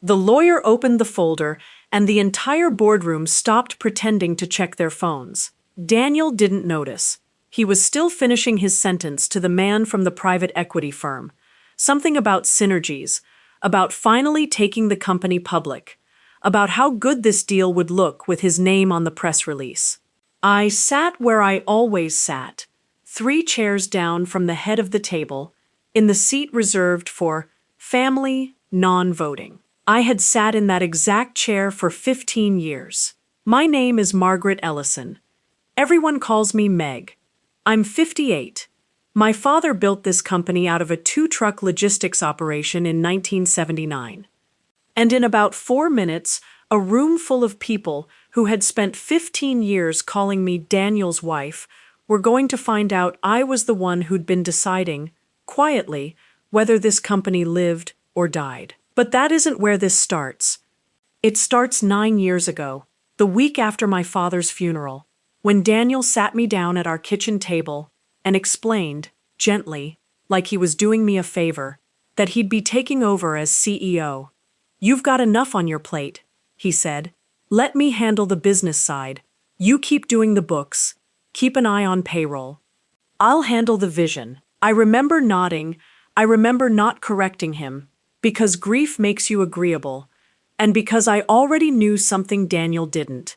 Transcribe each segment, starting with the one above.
The lawyer opened the folder, and the entire boardroom stopped pretending to check their phones. Daniel didn't notice. He was still finishing his sentence to the man from the private equity firm. Something about synergies, about finally taking the company public, about how good this deal would look with his name on the press release. I sat where I always sat, 3 chairs down from the head of the table, in the seat reserved for family non-voting. I had sat in that exact chair for 15 years. My name is Margaret Ellison. Everyone calls me Meg. I'm 58. My father built this company out of a 2-truck logistics operation in 1979. And in about 4 minutes, a room full of people who had spent 15 years calling me Daniel's wife were going to find out I was the one who'd been deciding, quietly, whether this company lived or died. But that isn't where this starts. It starts 9 years ago, the week after my father's funeral, when Daniel sat me down at our kitchen table and explained, gently, like he was doing me a favor, that he'd be taking over as CEO. "You've got enough on your plate," he said. "Let me handle the business side. You keep doing the books. Keep an eye on payroll. I'll handle the vision." I remember nodding. I remember not correcting him, because grief makes you agreeable, and because I already knew something Daniel didn't.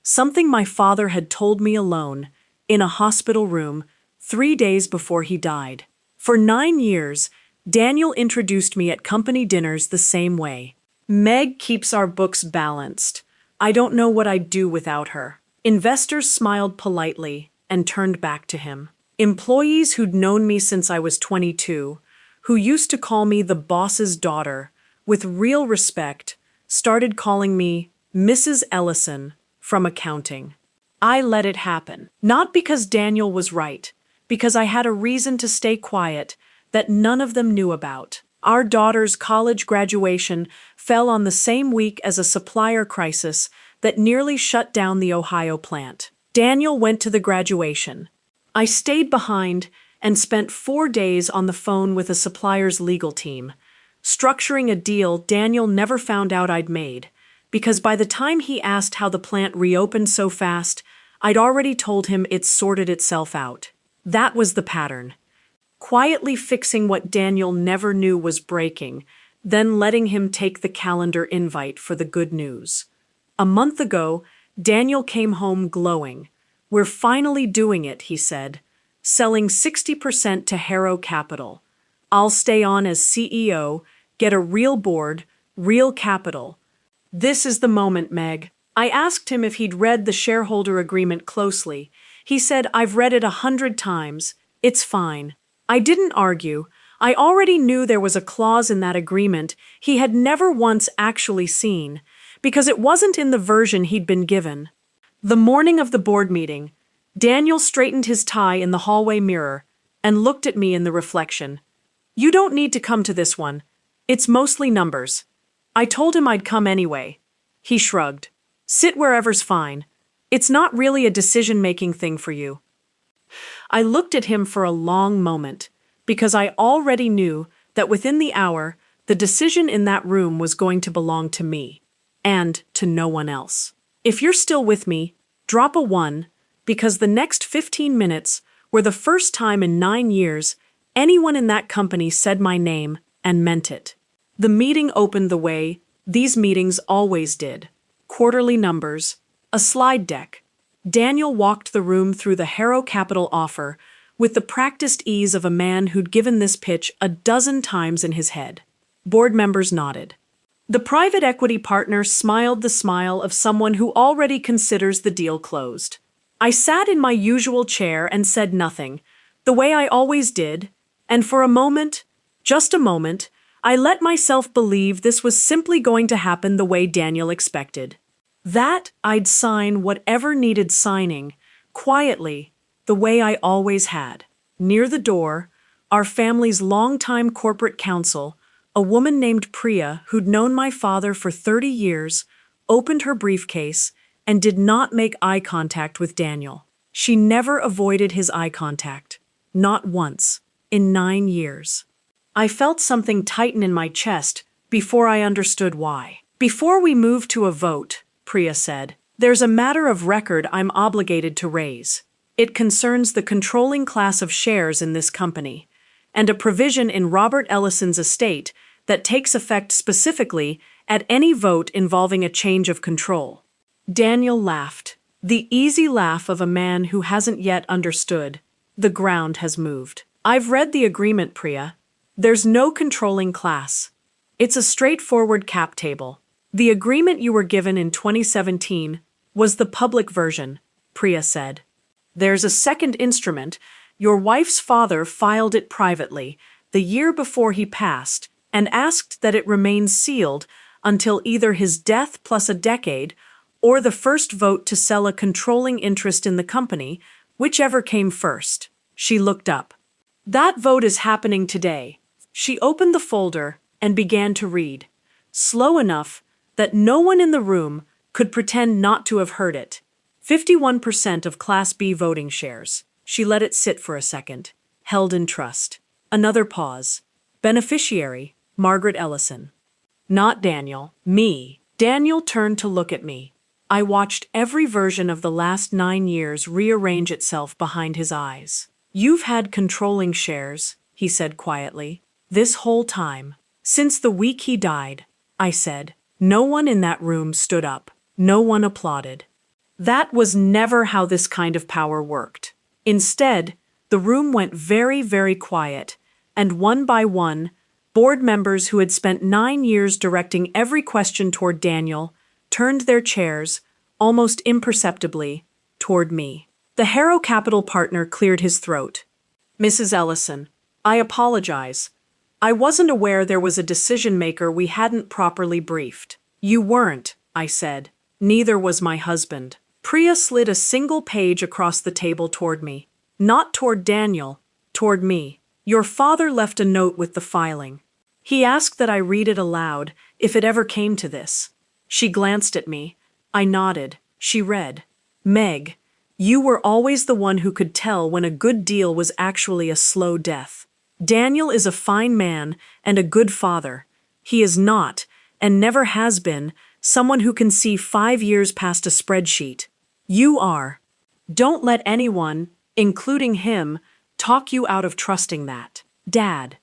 Something my father had told me alone, in a hospital room, 3 days before he died. For 9 years, Daniel introduced me at company dinners the same way. "Meg keeps our books balanced. I don't know what I'd do without her." Investors smiled politely and turned back to him. Employees who'd known me since I was 22, who used to call me the boss's daughter, with real respect, started calling me Mrs. Ellison from accounting. I let it happen. Not because Daniel was right, because I had a reason to stay quiet that none of them knew about. Our daughter's college graduation fell on the same week as a supplier crisis that nearly shut down the Ohio plant. Daniel went to the graduation. I stayed behind and spent 4 days on the phone with a supplier's legal team, structuring a deal Daniel never found out I'd made, because by the time he asked how the plant reopened so fast, I'd already told him it sorted itself out. That was the pattern. Quietly fixing what Daniel never knew was breaking, then letting him take the calendar invite for the good news. A month ago, Daniel came home glowing. "We're finally doing it," he said, "selling 60% to Harrow Capital. I'll stay on as CEO, get a real board, real capital. This is the moment, Meg." I asked him if he'd read the shareholder agreement closely. He said, "I've read it 100 times. It's fine." I didn't argue. I already knew there was a clause in that agreement he had never once actually seen, because it wasn't in the version he'd been given. The morning of the board meeting, Daniel straightened his tie in the hallway mirror and looked at me in the reflection. "You don't need to come to this one. It's mostly numbers." I told him I'd come anyway. He shrugged. "Sit wherever's fine. It's not really a decision-making thing for you." I looked at him for a long moment, because I already knew that within the hour, the decision in that room was going to belong to me, and to no one else. If you're still with me, drop a 1, because the next 15 minutes were the first time in 9 years anyone in that company said my name and meant it. The meeting opened the way these meetings always did. Quarterly numbers, a slide deck. Daniel walked the room through the Harrow Capital offer with the practiced ease of a man who'd given this pitch a dozen times in his head. Board members nodded. The private equity partner smiled the smile of someone who already considers the deal closed. I sat in my usual chair and said nothing, the way I always did, and for a moment, just a moment, I let myself believe this was simply going to happen the way Daniel expected. That I'd sign whatever needed signing, quietly, the way I always had. Near the door, our family's longtime corporate counsel, a woman named Priya who'd known my father for 30 years, opened her briefcase and did not make eye contact with Daniel. She never avoided his eye contact. Not once. In 9 years. I felt something tighten in my chest before I understood why. Before we move to a vote, Priya said, there's a matter of record I'm obligated to raise. It concerns the controlling class of shares in this company, and a provision in Robert Ellison's estate that takes effect specifically at any vote involving a change of control. Daniel laughed, the easy laugh of a man who hasn't yet understood. The ground has moved. I've read the agreement, Priya. There's no controlling class. It's a straightforward cap table. The agreement you were given in 2017 was the public version, Priya said. There's a second instrument. Your wife's father filed it privately the year before he passed and asked that it remain sealed until either his death plus a decade or the first vote to sell a controlling interest in the company, whichever came first. She looked up. That vote is happening today. She opened the folder and began to read, slow enough that no one in the room could pretend not to have heard it. 51% of Class B voting shares. She let it sit for a second. Held in trust. Another pause. Beneficiary, Margaret Ellison. Not Daniel. Me. Daniel turned to look at me. I watched every version of the last 9 years rearrange itself behind his eyes. You've had controlling shares, he said quietly, this whole time. Since the week he died, I said. No one in that room stood up. No one applauded. That was never how this kind of power worked. Instead, the room went very, very quiet, and one by one, board members who had spent 9 years directing every question toward Daniel turned their chairs, almost imperceptibly, toward me. The Harrow Capital partner cleared his throat. Mrs. Ellison, I apologize. I wasn't aware there was a decision-maker we hadn't properly briefed. You weren't, I said. Neither was my husband. Priya slid a single page across the table toward me. Not toward Daniel, toward me. Your father left a note with the filing. He asked that I read it aloud if it ever came to this. She glanced at me. I nodded. She read, Meg, you were always the one who could tell when a good deal was actually a slow death. Daniel is a fine man and a good father. He is not, and never has been, someone who can see 5 years past a spreadsheet. You are. Don't let anyone, including him, talk you out of trusting that. Dad.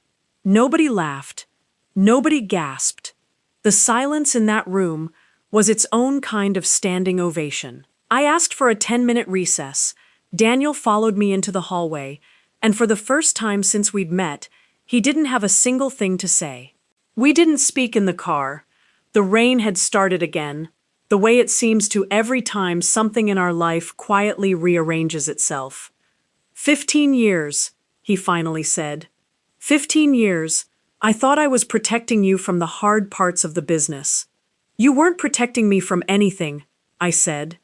Nobody laughed. Nobody gasped. The silence in that room was its own kind of standing ovation. I asked for a 10-minute recess. Daniel followed me into the hallway, and for the first time since we'd met, he didn't have a single thing to say. We didn't speak in the car. The rain had started again, the way it seems to every time something in our life quietly rearranges itself. 15 years, he finally said. 15 years. I thought I was protecting you from the hard parts of the business. You weren't protecting me from anything, I said.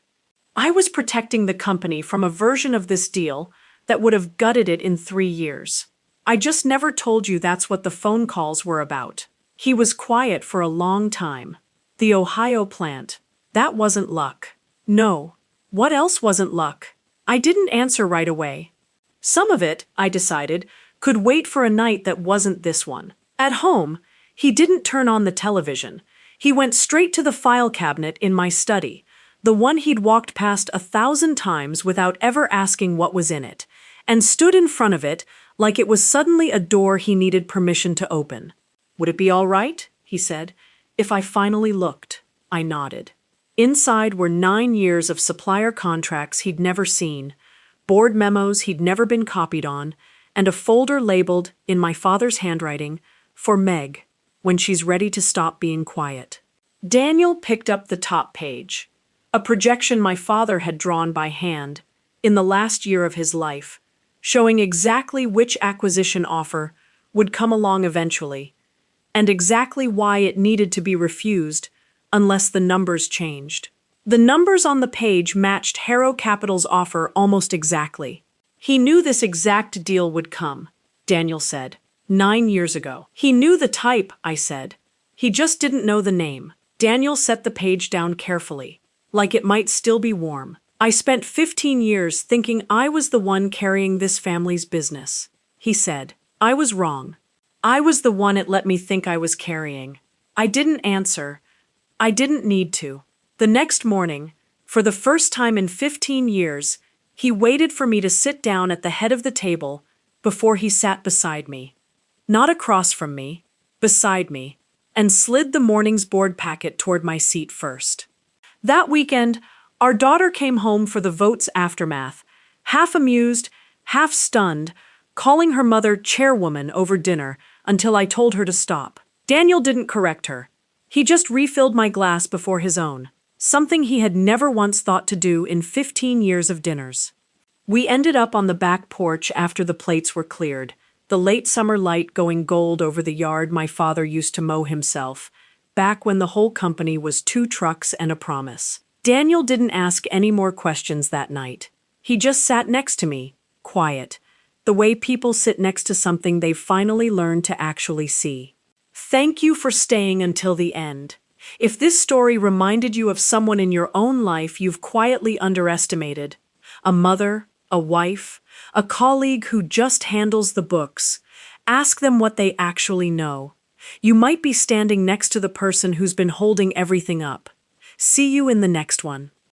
I was protecting the company from a version of this deal that would have gutted it in 3 years. I just never told you that's what the phone calls were about. He was quiet for a long time. The Ohio plant. That wasn't luck. No. What else wasn't luck? I didn't answer right away. Some of it, I decided, could wait for a night that wasn't this one. At home, he didn't turn on the television. He went straight to the file cabinet in my study, the one he'd walked past 1,000 times without ever asking what was in it, and stood in front of it like it was suddenly a door he needed permission to open. Would it be all right, he said, if I finally looked? I nodded. Inside were 9 years of supplier contracts he'd never seen, board memos he'd never been copied on, and a folder labeled, in my father's handwriting, for Meg, when she's ready to stop being quiet. Daniel picked up the top page, a projection my father had drawn by hand in the last year of his life, showing exactly which acquisition offer would come along eventually, and exactly why it needed to be refused unless the numbers changed. The numbers on the page matched Harrow Capital's offer almost exactly. He knew this exact deal would come, Daniel said, 9 years ago. He knew the type, I said. He just didn't know the name. Daniel set the page down carefully, like it might still be warm. I spent 15 years thinking I was the one carrying this family's business, he said. I was wrong. I was the one it let me think I was carrying. I didn't answer. I didn't need to. The next morning, for the first time in 15 years, he waited for me to sit down at the head of the table before he sat beside me. Not across from me, beside me, and slid the morning's board packet toward my seat first. That weekend, our daughter came home for the vote's aftermath, half amused, half stunned, calling her mother chairwoman over dinner until I told her to stop. Daniel didn't correct her. He just refilled my glass before his own, something he had never once thought to do in 15 years of dinners. We ended up on the back porch after the plates were cleared, the late summer light going gold over the yard my father used to mow himself, back when the whole company was 2 trucks and a promise. Daniel didn't ask any more questions that night. He just sat next to me, quiet, the way people sit next to something they've finally learned to actually see. Thank you for staying until the end. If this story reminded you of someone in your own life you've quietly underestimated, a mother, a wife, a colleague who just handles the books, ask them what they actually know. You might be standing next to the person who's been holding everything up. See you in the next one.